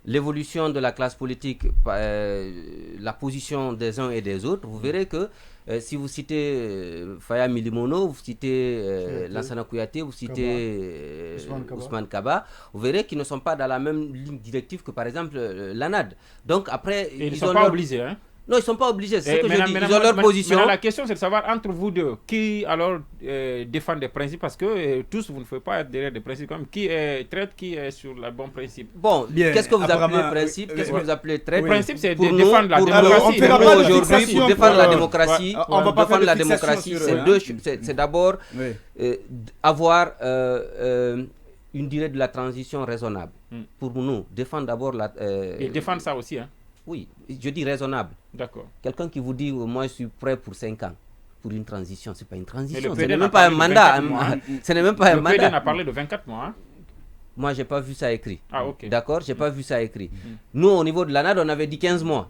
l'évolution de la classe politique, la position des uns et des autres, vous verrez que si vous citez Faya Milimono, vous citez Lansana Kouyaté, vous citez Ousmane Kaba, vous verrez qu'ils ne sont pas dans la même ligne directive que par exemple l'ANAD. Donc après, ils ne sont pas obligés, hein? Non, ils ne sont pas obligés, c'est ce que je dis, ils ont leur position. Maintenant, la question, c'est de savoir entre vous deux, qui alors défend des principes, parce que tous, vous ne pouvez pas être derrière des principes, comme qui traite, qui est sur le bon principe. Bon, qu'est-ce que vous appelez principe, qu'est-ce que vous appelez traite? Le principe, c'est de défendre la démocratie. Aujourd'hui, pour défendre la démocratie, défendre la démocratie, c'est d'abord avoir une durée de la transition raisonnable. Pour nous, défendre d'abord la... Et défendre ça aussi, hein? Oui, je dis raisonnable. D'accord. Quelqu'un qui vous dit moi je suis prêt pour 5 ans pour une transition, c'est pas une transition, ce n'est même pas un mandat. Ce n'est même pas un mandat. Le PD a parlé de 24 mois. Hein? Moi, j'ai pas vu ça écrit. Ah, ok. D'accord, j'ai pas vu ça écrit. Nous, au niveau de l'ANAD, on avait dit 15 mois.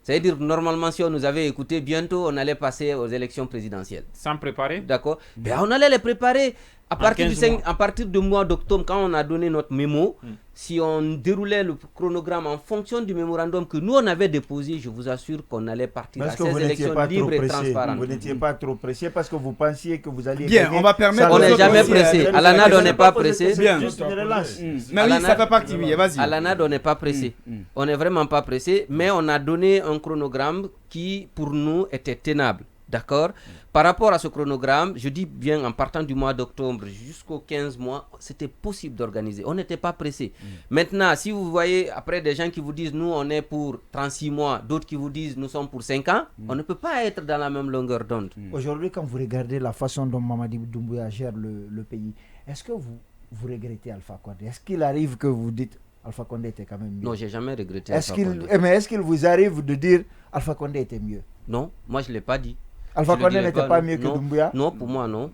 C'est-à-dire, normalement, si on nous avait écouté, bientôt, on allait passer aux élections présidentielles. Sans préparer? D'accord. Ben, on allait les préparer. À partir du mois d'octobre, quand on a donné notre mémo, si on déroulait le chronogramme en fonction du mémorandum que nous on avait déposé, je vous assure qu'on allait partir à ces élections libres et transparentes. Vous n'étiez pas trop pressé parce que vous pensiez que vous alliez... Bien, on va permettre... On n'est jamais pressé. À l'ANAD, on n'est pas pressé. Bien. Juste une relance. Mais oui, ça fait partie, oui, vas-y. À l'ANAD, on n'est pas pressé. On n'est vraiment pas pressé, mais on a donné un chronogramme qui, pour nous, était tenable. D'accord. Par rapport à ce chronogramme, je dis bien en partant du mois d'octobre jusqu'au 15 mois, c'était possible d'organiser. On n'était pas pressé. Maintenant, si vous voyez après des gens qui vous disent nous on est pour 36 mois, d'autres qui vous disent nous sommes pour 5 ans, on ne peut pas être dans la même longueur d'onde. Aujourd'hui, quand vous regardez la façon dont Mamadi Doumbouya gère le pays, est-ce que vous regrettez Alpha Condé? Est-ce qu'il arrive que vous dites Alpha Condé était quand même mieux? Non, j'ai jamais regretté Alpha Condé. Mais est-ce qu'il vous arrive de dire Alpha Condé était mieux? Non, moi je ne l'ai pas dit. Alpha Condé n'était pas mieux que Doumbouya? Non, pour moi, non.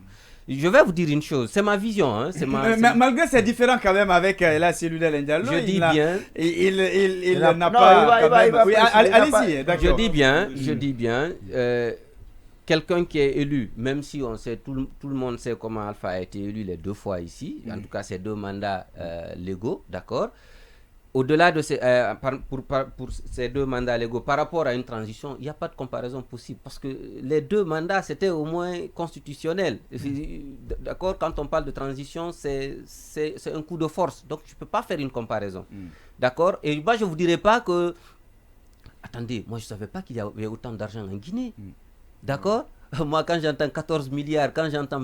Je vais vous dire une chose, c'est ma vision. Hein, malgré c'est différent quand même avec la cellule Ndiallo. Je dis bien. Il n'a pas. Allez-y, d'accord. Je dis bien. Quelqu'un qui est élu, même si on sait, tout le monde sait comment Alpha a été élu les 2 fois ici, en tout cas ces 2 mandats légaux, d'accord. Au-delà de pour ces 2 mandats légaux, par rapport à une transition, il n'y a pas de comparaison possible parce que les 2 mandats, c'était au moins constitutionnel. D'accord, quand on parle de transition, c'est un coup de force. Donc, je ne peux pas faire une comparaison. D'accord. Et moi, je ne vous dirai pas que... Attendez, moi, je ne savais pas qu'il y avait autant d'argent en Guinée. D'accord. Moi, quand j'entends 14 milliards, quand j'entends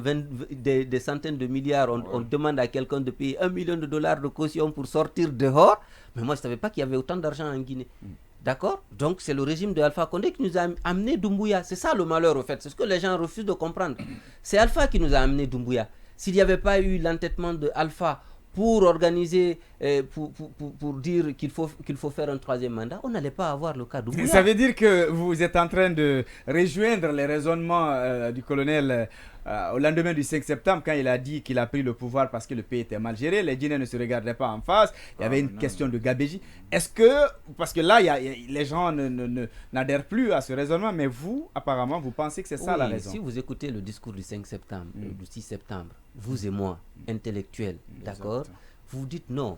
des centaines de milliards, on demande à quelqu'un de payer $1 million de caution pour sortir dehors. Mais moi, je ne savais pas qu'il y avait autant d'argent en Guinée. D'accord. Donc, c'est le régime de Alpha Condé qui nous a amené Doumbouya. C'est ça le malheur, au fait. C'est ce que les gens refusent de comprendre. C'est Alpha qui nous a amené Doumbouya. S'il n'y avait pas eu l'entêtement de Alpha pour organiser, pour dire qu'il faut faire un 3e mandat, on n'allait pas avoir le cas Doumbouya. Ça veut dire que vous êtes en train de rejoindre les raisonnements du colonel au lendemain du 5 septembre, quand il a dit qu'il a pris le pouvoir parce que le pays était mal géré, les Guinéens ne se regardaient pas en face, il y avait une question de gabégie. Est-ce que, parce que là, les gens n'adhèrent plus à ce raisonnement, mais vous, apparemment, vous pensez que c'est ça la raison? Si vous écoutez le discours du 5 septembre, du 6 septembre, vous et moi, intellectuels, d'accord, vous dites non,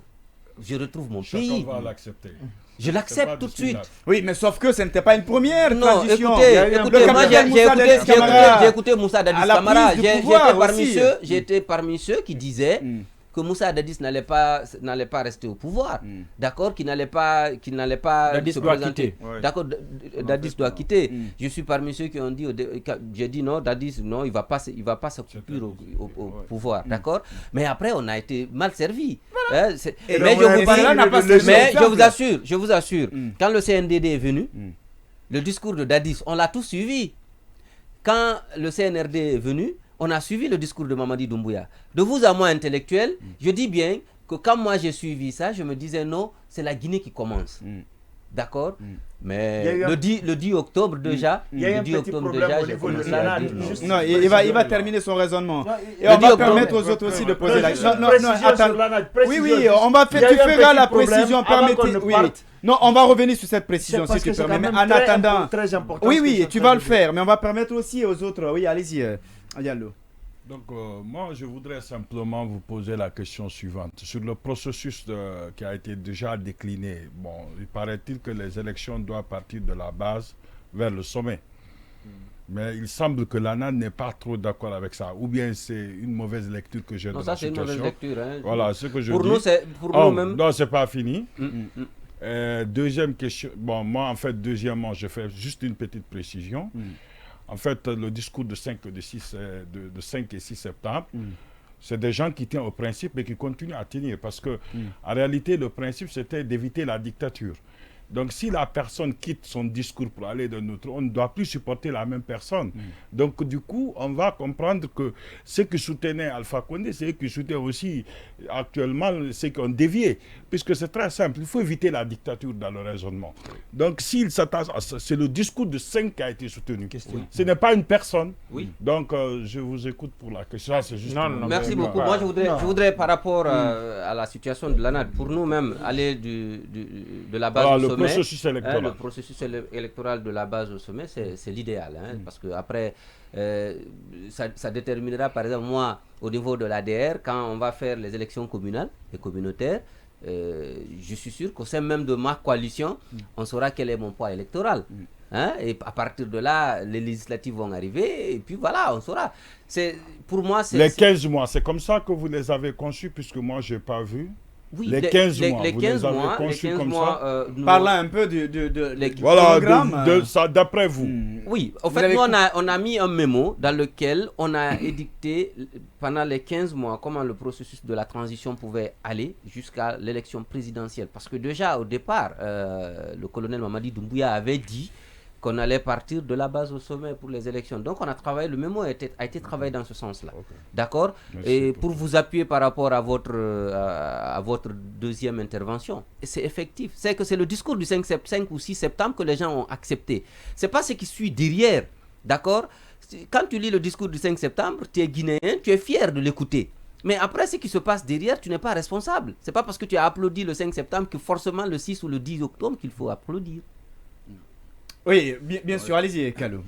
je retrouve mon pays. Chacun va l'accepter. Je l'accepte tout de suite. Oui, mais sauf que ce n'était pas une première transition. Écoutez, moi j'ai écouté Moussa Dadis Camara. J'ai été parmi ceux qui disaient que Moussa Dadis n'allait pas rester au pouvoir. D'accord, qu'il n'allait pas Dadis se doit présenter. quitter. D'accord, Dadis doit quitter. Je suis parmi ceux qui ont dit, j'ai dit non, Dadis, non, il va pas s'occuper au pouvoir. D'accord, mais après on a été mal servi. Mais je vous assure, quand le CNDD est venu, le discours de Dadis, on l'a tous suivi. Quand le CNRD est venu, on a suivi le discours de Mamadi Doumbouya. De vous à moi, intellectuel, je dis bien que quand moi j'ai suivi ça, je me disais non, c'est la Guinée qui commence. D'accord. Mais le 10 octobre déjà, il y a un petit problème au niveau de l'ANAD. Non, il va terminer son raisonnement. Et on va permettre aux autres aussi de poser la question. Non, attends. Oui, on va faire, tu feras la précision. Non, on va revenir sur cette précision si tu permets. Mais en attendant, oui, tu vas le faire. Mais on va permettre aussi aux autres. Oui, allez-y, Diallo. Donc, moi, je voudrais simplement vous poser la question suivante. Sur le processus qui a été déjà décliné, bon, il paraît-il que les élections doivent partir de la base vers le sommet. Mais il semble que l'ANAD n'est pas trop d'accord avec ça. Ou bien c'est une mauvaise lecture que j'ai de la situation. Non, ça c'est une mauvaise lecture. Hein. Voilà, ce que je pour dis. Nous, c'est pour nous-mêmes. Non, c'est pas fini. Deuxième question. Bon, moi, en fait, deuxièmement, je fais juste une petite précision. En fait, le discours de 5 et 6 septembre, c'est des gens qui tiennent au principe et qui continuent à tenir. Parce que, en réalité, le principe, c'était d'éviter la dictature. Donc, si la personne quitte son discours pour aller d'un autre, on ne doit plus supporter la même personne. Donc, du coup, on va comprendre que ceux qui soutenaient Alpha Condé, c'est eux qui soutiennent aussi actuellement ceux qui ont dévié. Puisque c'est très simple, il faut éviter la dictature dans le raisonnement. Donc, s'il s'attache, c'est le discours de 5 qui a été soutenu. Ce n'est pas une personne. Donc, je vous écoute pour la question. C'est juste Merci beaucoup. Moi, je voudrais par rapport à la situation de l'ANAD, pour nous-mêmes, aller de la base au sommet. Le processus électoral de la base au sommet, c'est l'idéal. Parce que après, ça déterminera, par exemple, moi, au niveau de l'ADR, quand on va faire les élections communales et communautaires, je suis sûr qu'au sein même de ma coalition, on saura quel est mon poids électoral. Et à partir de là, les législatives vont arriver, et puis voilà, on saura. Pour moi, les 15 mois, c'est comme ça que vous les avez conçus, puisque moi, je n'ai pas vu. Oui, les 15 mois, les 15 mois, comme ça. Parlant un peu voilà, d'après vous. Oui, en fait, nous, on a mis un mémo dans lequel on a édicté pendant les 15 mois comment le processus de la transition pouvait aller jusqu'à l'élection présidentielle. Parce que déjà, au départ, le colonel Mamadi Doumbouya avait dit qu'on allait partir de la base au sommet pour les élections. Donc, on a travaillé, le mémo a été travaillé dans ce sens-là. D'accord. Et pour vous appuyer par rapport à votre deuxième intervention, c'est effectif. C'est que c'est le discours du 5 ou 6 septembre que les gens ont accepté. C'est pas ce qui suit derrière. D'accord. Quand tu lis le discours du 5 septembre, tu es guinéen, tu es fier de l'écouter. Mais après, ce qui se passe derrière, tu n'es pas responsable. C'est pas parce que tu as applaudi le 5 septembre que forcément le 6 ou le 10 octobre qu'il faut applaudir. Oui, bien sûr, allez-y, Kalou.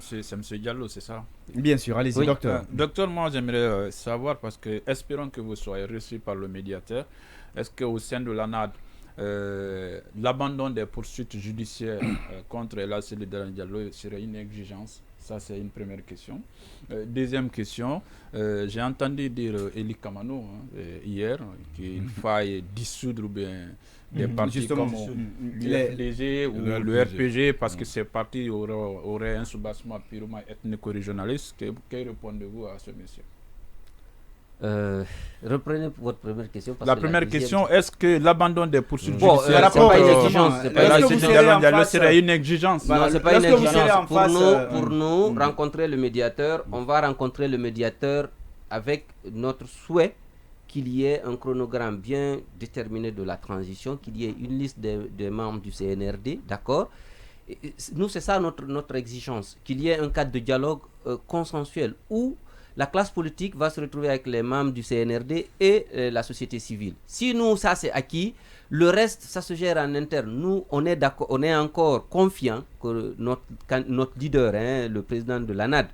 C'est M. Diallo, c'est ça? Bien sûr, allez-y, docteur. Docteur, moi j'aimerais savoir, parce que espérons que vous soyez reçu par le médiateur, est-ce qu'au sein de l'ANAD, l'abandon des poursuites judiciaires contre El Hassan Diallo serait une exigence? Ça, c'est une première question. Deuxième question, j'ai entendu dire Eli Kamano hier qu'il faille dissoudre bien des partis comme le FDG ou le RPG parce que ces partis auraient un soubassement purement ethnico-régionaliste. Que répondez-vous à ce monsieur? Reprenez votre première question. La première question, est-ce que l'abandon des poursuites judiciaires serait une exigence? Non, c'est pas une exigence. Pour nous, rencontrer le médiateur, on va rencontrer le médiateur avec notre souhait qu'il y ait un chronogramme bien déterminé de la transition, qu'il y ait une liste des membres du CNRD, d'accord? Nous, c'est ça notre exigence, qu'il y ait un cadre de dialogue consensuel où la classe politique va se retrouver avec les membres du CNRD et la société civile. Si nous, ça c'est acquis, le reste, ça se gère en interne. Nous, on est d'accord, on est encore confiant que notre leader, le président de l'ANAD,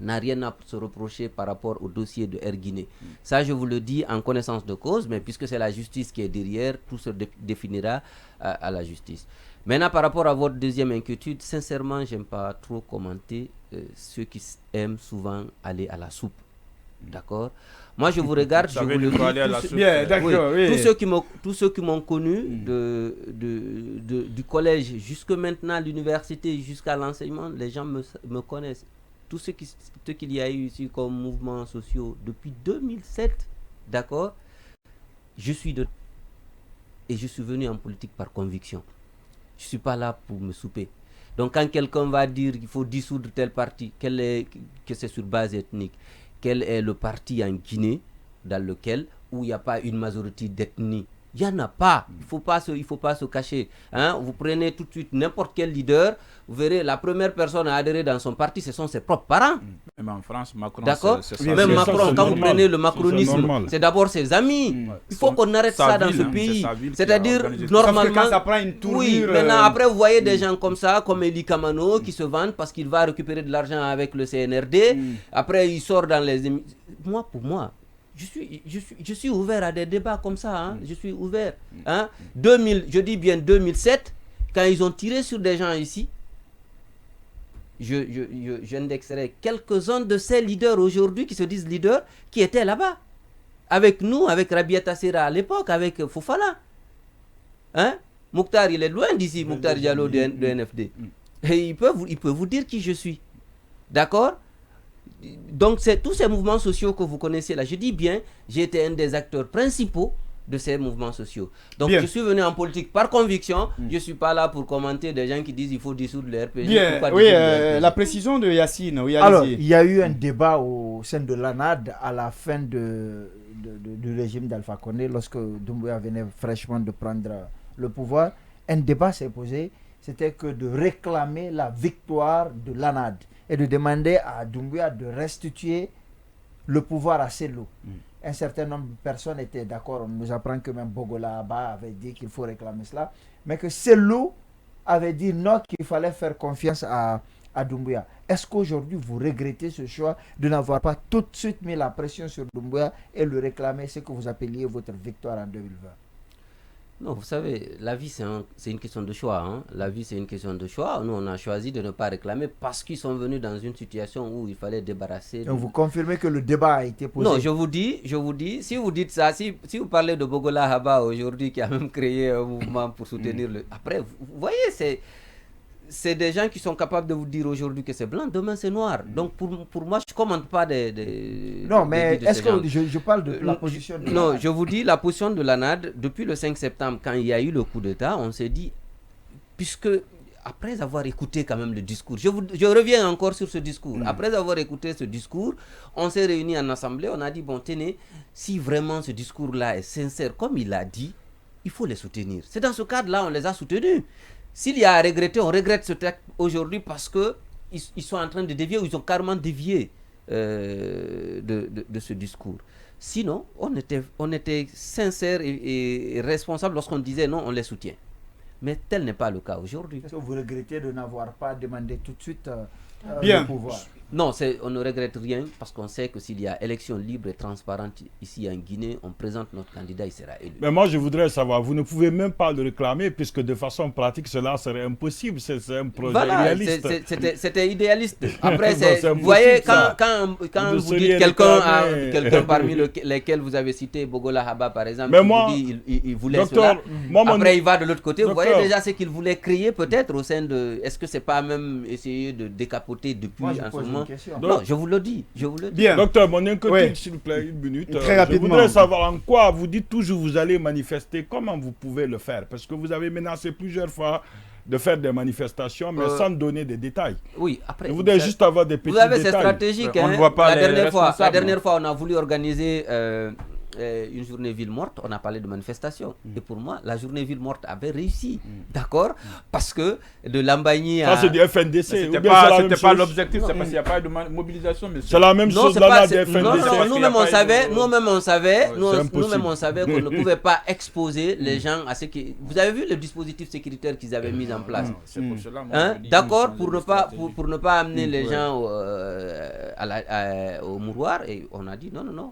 n'a rien à se reprocher par rapport au dossier de Air Guinée. Ça, je vous le dis en connaissance de cause, mais puisque c'est la justice qui est derrière, tout se définira à la justice. Maintenant, par rapport à votre deuxième inquiétude, sincèrement, j'aime pas trop commenter ceux qui aiment souvent aller à la soupe. D'accord? Moi, je vous regarde, je vous le dis. Tous ceux qui m'ont connu du collège jusqu'à maintenant, l'université, jusqu'à l'enseignement, les gens me connaissent. Tout ce qu'il y a eu ici comme mouvements sociaux depuis 2007, d'accord, je suis venu en politique par conviction. Je ne suis pas là pour me souper. Donc quand quelqu'un va dire qu'il faut dissoudre tel parti, que c'est sur base ethnique, quel est le parti en Guinée où il n'y a pas une majorité d'ethnie Il n'y en a pas. Il ne faut pas se cacher. Hein? Vous prenez tout de suite n'importe quel leader, vous verrez, la première personne à adhérer dans son parti, ce sont ses propres parents. Même en France, Macron, d'accord. c'est Même Macron, quand vous prenez le macronisme, c'est c'est d'abord ses amis. Il faut qu'on arrête ça dans ce pays. C'est-à-dire, normalement, quand ça prend une tournure, oui, maintenant, après, vous voyez des gens comme ça, comme Eli Kamano, qui se vendent parce qu'il va récupérer de l'argent avec le CNRD. Après, il sort dans les émissions. Pour moi, je suis ouvert à des débats comme ça. Hein. Je suis ouvert. Hein. Je dis bien 2007, quand ils ont tiré sur des gens ici, j'indexerai quelques-uns de ces leaders aujourd'hui qui se disent leaders, qui étaient là-bas. Avec nous, avec Rabia Tassera à l'époque, avec Fofana. Hein? Mokhtar, il est loin d'ici, Mokhtar Diallo de NFD. Et il peut vous dire qui je suis. D'accord? Donc, c'est tous ces mouvements sociaux que vous connaissez là. Je dis bien, j'ai été un des acteurs principaux de ces mouvements sociaux. Donc, je suis venu en politique par conviction. Je ne suis pas là pour commenter des gens qui disent qu'il faut dissoudre le RPG. Bien, oui, la précision de Yacine. Oui, alors, il y a eu un débat au sein de l'ANAD à la fin du régime d'Alpha Condé, lorsque Doumbouya venait fraîchement de prendre le pouvoir. Un débat s'est posé, c'était que de réclamer la victoire de l'ANAD et de demander à Doumbouya de restituer le pouvoir à Sello. Un certain nombre de personnes étaient d'accord. On nous apprend que même Bogola Abba avait dit qu'il faut réclamer cela. Mais que Sello avait dit non, qu'il fallait faire confiance à Doumbouya. Est-ce qu'aujourd'hui, vous regrettez ce choix de n'avoir pas tout de suite mis la pression sur Doumbouya et le réclamer, ce que vous appeliez votre victoire en 2020? Non, vous savez, la vie, c'est une question de choix. Hein. La vie, c'est une question de choix. Nous, on a choisi de ne pas réclamer parce qu'ils sont venus dans une situation où il fallait débarrasser. Donc, vous confirmez que le débat a été posé? Non, je vous dis, si vous dites ça, si vous parlez de Bogola Haba aujourd'hui, qui a même créé un mouvement pour soutenir le... Après, vous voyez, c'est des gens qui sont capables de vous dire aujourd'hui que c'est blanc, demain c'est noir. Donc, pour moi, je ne commente pas Non, mais est-ce que je parle de la position de Non, je vous dis, la position de l'ANAD, depuis le 5 septembre, quand il y a eu le coup d'État, on s'est dit, puisque, après avoir écouté quand même le discours, je reviens encore sur ce discours, après avoir écouté ce discours, on s'est réunis en assemblée, on a dit, bon, tenez, si vraiment ce discours-là est sincère, comme il l'a dit, il faut les soutenir. C'est dans ce cadre-là, on les a soutenus. S'il y a à regretter, on regrette ce texte aujourd'hui parce qu'ils sont en train de dévier, ou ils ont carrément dévié de ce discours. Sinon, on était sincère et responsable lorsqu'on disait non, on les soutient. Mais tel n'est pas le cas aujourd'hui. Est-ce que vous regrettez de n'avoir pas demandé tout de suite Bien. le pouvoir? Non, on ne regrette rien parce qu'on sait que s'il y a élection libre et transparente ici en Guinée, on présente notre candidat, il sera élu. Mais moi, je voudrais savoir, vous ne pouvez même pas le réclamer puisque de façon pratique, cela serait impossible. C'est un projet idéaliste. C'était idéaliste. Après, Bon, vous voyez, ça. quand vous dites quelqu'un parmi lesquels vous avez cité Bogola Haba, par exemple, mais qui moi, vous dit il voulait docteur, cela. Après, il va de l'autre côté. Vous voyez déjà ce qu'il voulait créer peut-être au sein de... Est-ce que c'est pas même essayer de décapoter depuis en ce moment? Non, je vous le dis. Bien. Docteur, mon inquiétude, s'il vous plaît, une minute. Très rapidement. Je voudrais savoir en quoi vous dites toujours vous allez manifester. Comment vous pouvez le faire? Parce que vous avez menacé plusieurs fois de faire des manifestations, mais sans donner des détails. Oui, après. Je voudrais juste avoir des petits détails. Vous avez, c'est stratégique. On ne voit pas la dernière fois, on a voulu organiser une journée ville morte, on a parlé de manifestation. Et pour moi, la journée ville morte avait réussi. D'accord? Parce que de Lambagny à... Ça, c'est du FNDC. C'était pas l'objectif, c'est parce qu'il n'y a pas de mobilisation. C'est la même chose là des FNDC. Non, nous-mêmes on savait qu'on ne pouvait pas exposer les gens à ce qui... Vous avez vu le dispositif sécuritaire qu'ils avaient mis en place? C'est pour cela. D'accord? Pour ne pas amener les gens au mouroir. Et on a dit non.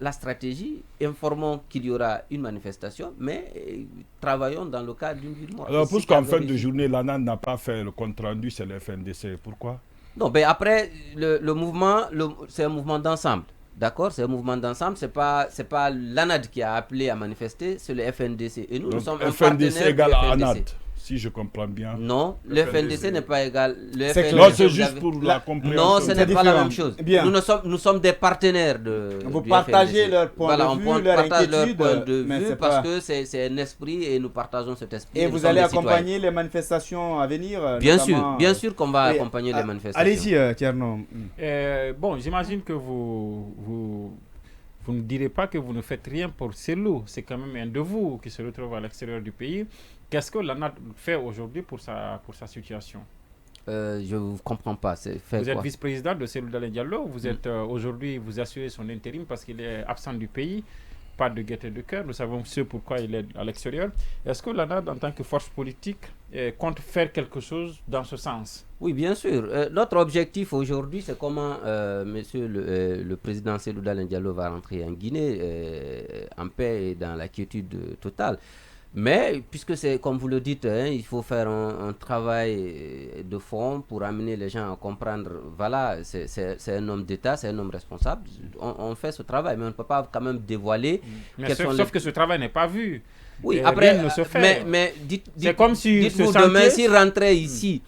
La stratégie, informons qu'il y aura une manifestation, mais travaillons dans le cadre d'une ville morte. Alors, pourquoi en fin de journée, l'ANAD n'a pas fait le compte rendu, c'est le FNDC? Pourquoi? Non, mais après, le mouvement, c'est un mouvement d'ensemble. D'accord? C'est un mouvement d'ensemble. C'est pas l'ANAD qui a appelé à manifester, c'est le FNDC. Et nous sommes un FNDC égale à FNDC. ANAD, si je comprends bien. Non, le FNDC n'est pas égal. Non, c'est juste pour la compréhension. Non, ce n'est pas la même chose. Bien. nous sommes des partenaires de. Vous du partagez FNDC. leur point de vue, leur partage leur inquiétude, point de mais vue c'est parce pas... que c'est un esprit et nous partageons cet esprit. Et nous vous sommes allez des citoyens. accompagner les manifestations à venir? Bien notamment... sûr qu'on va accompagner les manifestations. Allez-y, Tierno. Bon, j'imagine que vous vous ne direz pas que vous ne faites rien pour Cellou. C'est quand même un de vous qui se retrouve à l'extérieur du pays. Qu'est-ce que l'ANAD fait aujourd'hui pour sa situation? Je ne comprends pas. Vous êtes vice-président de Cellou Dalein Diallo. Vous êtes aujourd'hui, vous assurez son intérim parce qu'il est absent du pays. Pas de gaieté de cœur. Nous savons ce pourquoi il est à l'extérieur. Est-ce que l'ANAD, en tant que force politique, compte faire quelque chose dans ce sens? Oui, bien sûr. Notre objectif aujourd'hui, c'est comment monsieur le président Cellou Dalein Diallo va rentrer en Guinée en paix et dans la quiétude totale. Mais, puisque c'est comme vous le dites, il faut faire un travail de fond pour amener les gens à comprendre, voilà, c'est un homme d'État, c'est un homme responsable. On fait ce travail, mais on ne peut pas quand même dévoiler. Mais sauf que ce travail n'est pas vu. Oui, après, ne se fait. mais c'est comme si dites-vous demain, s'il rentrait ici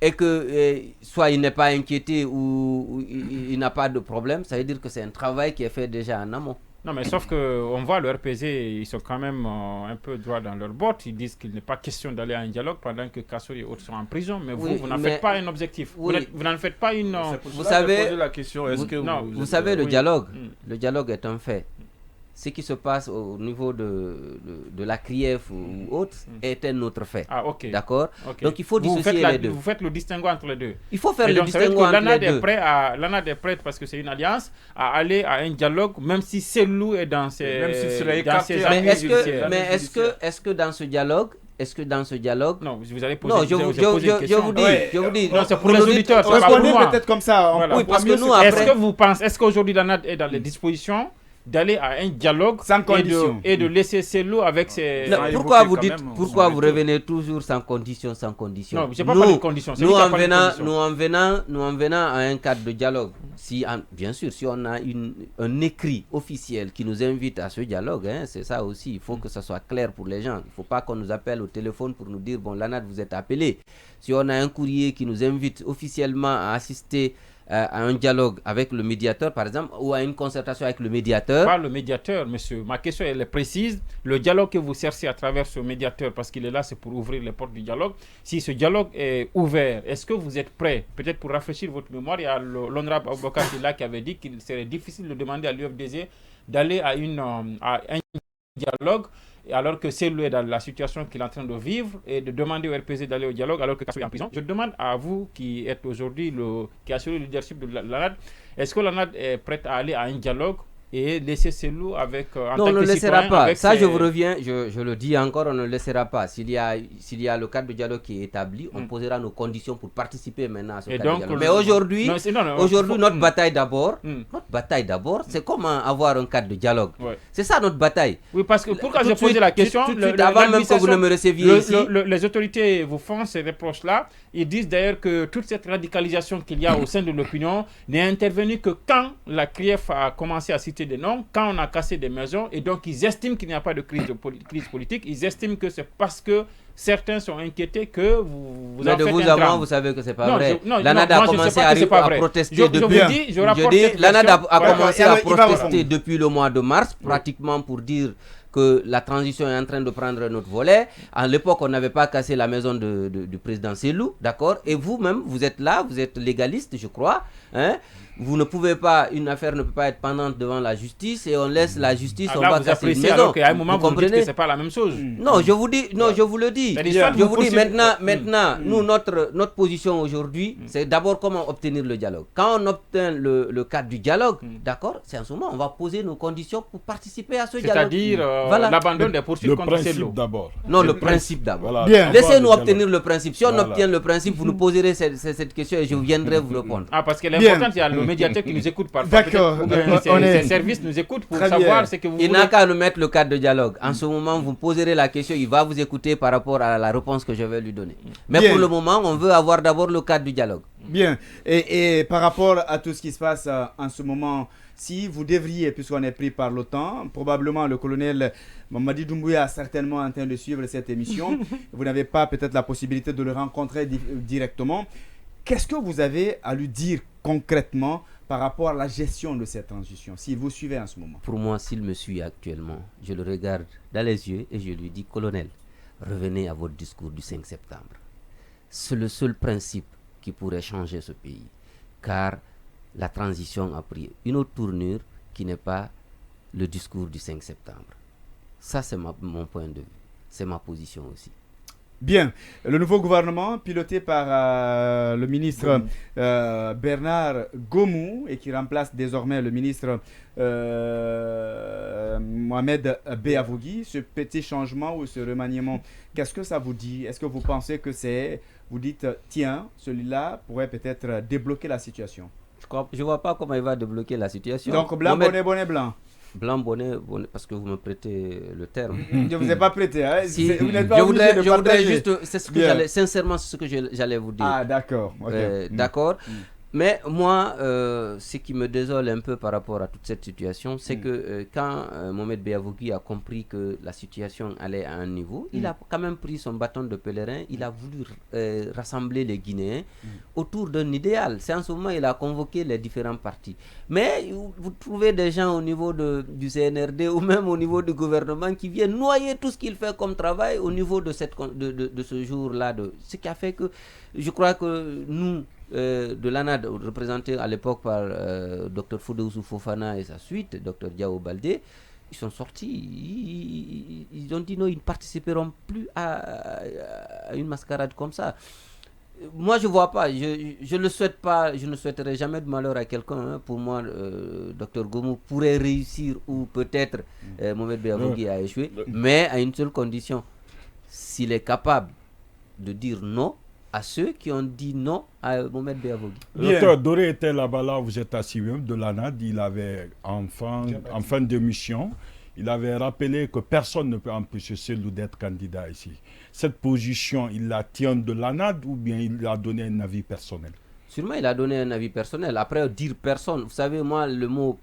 et que soit il n'est pas inquiété ou il n'a pas de problème, ça veut dire que c'est un travail qui est fait déjà en amont. Non, mais sauf qu'on voit le RPG, ils sont quand même un peu droits dans leurs bottes. Ils disent qu'il n'est pas question d'aller à un dialogue pendant que Kassori et autres sont en prison. Mais vous n'en faites pas un objectif. Oui. Vous n'en faites pas une... Vous savez, la question, vous savez, le dialogue est un fait. Ce qui se passe au niveau de la CRIEF ou autre est un autre fait. Ah, ok. D'accord. Okay. Donc il faut dissocier les deux. Vous faites le distinguo entre les deux. Il faut faire le distinguo entre les deux. L'ANAD est prête, parce que c'est une alliance, à aller à un dialogue, même si Cellou est dans ses... Même s'il serait écarté. Mais est-ce que dans ce dialogue... Non, vous allez poser, non, je vous dis. Non, c'est pour les auditeurs, c'est pas pour moi. Peut-être comme ça. Voilà. Oui, parce que nous, après... Est-ce qu'aujourd'hui l'ANAD est dans les dispositions d'aller à un dialogue sans condition et de laisser Cellou avec ses... Non, pourquoi vous revenez toujours sans condition? Non, je n'ai pas parlé de condition. Nous en venant à un cadre de dialogue, bien sûr, si on a un écrit officiel qui nous invite à ce dialogue, c'est ça aussi, il faut que ça soit clair pour les gens. Il ne faut pas qu'on nous appelle au téléphone pour nous dire, bon, l'ANAD, vous êtes appelé. Si on a un courrier qui nous invite officiellement à assister à un dialogue avec le médiateur, par exemple, ou à une concertation avec le médiateur. Pas le médiateur, monsieur. Ma question, elle est précise. Le dialogue que vous cherchez à travers ce médiateur, parce qu'il est là, c'est pour ouvrir les portes du dialogue. Si ce dialogue est ouvert, est-ce que vous êtes prêt, peut-être pour rafraîchir votre mémoire, il y a l'honorable Aboubakar Sylla qui avait dit qu'il serait difficile de demander à l'UFDG d'aller à un dialogue, alors que Cellou est dans la situation qu'il est en train de vivre, et de demander au RPZ d'aller au dialogue alors que Kassori est en prison. Je demande à vous qui êtes aujourd'hui qui assurez le leadership de l'ANAD, est-ce que l'ANAD est prête à aller à un dialogue et laisser Cellou avec non, on ne le laissera pas. Ça, je vous reviens, je le dis encore, on ne le laissera pas. S'il y a le cadre de dialogue qui est établi, on posera nos conditions pour participer maintenant à ce cadre de dialogue. Mais aujourd'hui, notre bataille d'abord, c'est comment avoir un cadre de dialogue. Ouais. C'est ça notre bataille. Oui, parce que pourquoi j'ai posé la question, avant même que vous ne me receviez ici, les autorités vous font ces reproches-là. Ils disent d'ailleurs que toute cette radicalisation qu'il y a au sein de l'opinion n'est intervenue que quand la CRIEF a commencé à citer des noms, quand on a cassé des maisons, et donc ils estiment qu'il n'y a pas de crise politique. Ils estiment que c'est parce que certains sont inquiétés que vous mais en de faites vous à moi, vous savez que c'est pas vrai. L'ANAD a commencé à protester depuis. L'ANAD a commencé à protester depuis le mois de mars, pratiquement pour dire que la transition est en train de prendre notre volet. À l'époque, on n'avait pas cassé la maison du président Cellou, d'accord? Et vous-même, vous êtes là, vous êtes légaliste, je crois. Vous ne pouvez pas, une affaire ne peut pas être pendante devant la justice et on laisse la justice, on va casser une maison. Alors qu'à un moment, vous dites que c'est pas la même chose. Non, je vous dis, je vous le dis. Je vous dis maintenant, nous, notre position aujourd'hui, c'est d'abord comment obtenir le dialogue. Quand on obtient le cadre du dialogue, d'accord, c'est en ce moment, on va poser nos conditions pour participer à ce dialogue. C'est-à-dire l'abandon des poursuites contre Cellou. D'abord. Non, le principe d'abord. Laissez-nous obtenir le principe. Si on obtient le principe, vous nous poserez cette question et je viendrai vous répondre. Ah, parce que l'important, il y a le médiateur qui nous écoute parfois. D'accord. Ces services nous écoutent pour savoir ce que vous voulez. Il n'a qu'à nous mettre le cadre de dialogue. En ce moment, vous poserez la question, il va vous écouter par rapport à la réponse que je vais lui donner. Mais pour le moment, on veut avoir d'abord le cadre du dialogue. Bien. Et par rapport à tout ce qui se passe en ce moment, si vous devriez, puisqu'on est pris par l'OTAN, probablement le colonel Mamadi Doumbouya a certainement en train de suivre cette émission. Vous n'avez pas peut-être la possibilité de le rencontrer directement. Qu'est-ce que vous avez à lui dire concrètement par rapport à la gestion de cette transition, si vous suivez en ce moment? Pour moi, s'il me suit actuellement, je le regarde dans les yeux et je lui dis, colonel, revenez à votre discours du 5 septembre. C'est le seul principe qui pourrait changer ce pays, car la transition a pris une autre tournure qui n'est pas le discours du 5 septembre. Ça, c'est mon point de vue. C'est ma position aussi. Bien. Le nouveau gouvernement, piloté par le ministre Bernard Gomou, et qui remplace désormais le ministre Mohamed Beavogui, ce petit changement ou ce remaniement, qu'est-ce que ça vous dit? Est-ce que vous pensez que vous dites, tiens, celui-là pourrait peut-être débloquer la situation? Je ne vois pas comment il va débloquer la situation. Donc, blanc, bonnet, blanc. Blanc, bonnet, parce que vous me prêtez le terme. Je ne vous ai pas prêté. Hein? Si, vous n'êtes pas obligé de partager. Juste, sincèrement, c'est ce que j'allais vous dire. Ah, d'accord. Okay. D'accord. Mais moi, ce qui me désole un peu par rapport à toute cette situation, c'est que quand Mohamed Beavogui a compris que la situation allait à un niveau, il a quand même pris son bâton de pèlerin, il a voulu rassembler les Guinéens autour d'un idéal. C'est en ce moment qu'il a convoqué les différents partis. Mais vous trouvez des gens au niveau du CNRD ou même au niveau du gouvernement qui viennent noyer tout ce qu'il fait comme travail au niveau de ce jour-là. Ce qui a fait que je crois que nous, de l'ANAD, représenté à l'époque par Dr Fodoussou Fofana et sa suite, Dr Diao Baldé, ils sont sortis, ils ont dit non, ils ne participeront plus à une mascarade comme ça. Moi, je ne vois pas, je ne souhaite pas, je ne souhaiterais jamais de malheur à quelqu'un. Hein. Pour moi, Dr Gomou pourrait réussir ou peut-être Mohamed Beavogui a échoué, mais à une seule condition, s'il est capable de dire non à ceux qui ont dit non à Mohamed Beavogui. Le docteur Doré était là-bas, là, vous êtes assis même, de l'ANAD, il avait en fin de mission, il avait rappelé que personne ne peut empêcher Cellou d'être candidat ici. Cette position, il la tient de l'ANAD ou bien il a donné un avis personnel? Sûrement, il a donné un avis personnel. Après, dire personne, vous savez, moi, le mot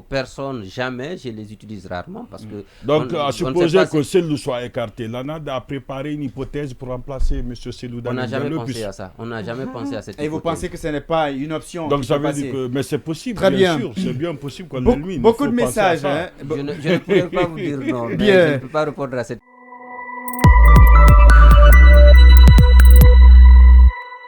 personne, jamais, je les utilise rarement parce que... Donc, à supposer que Cellou soit écarté, l'ANAD a préparé une hypothèse pour remplacer M. Cellou dans le bus. On n'a jamais pensé à ça. On n'a jamais pensé à cette hypothèse. Et vous pensez que ce n'est pas une option? Donc, ça veut dire que... Mais c'est possible, bien sûr. C'est bien possible qu'on l'ait lui. Beaucoup de messages. Hein. Je ne pourrais pas vous dire non. Bien. Je ne peux pas répondre à cette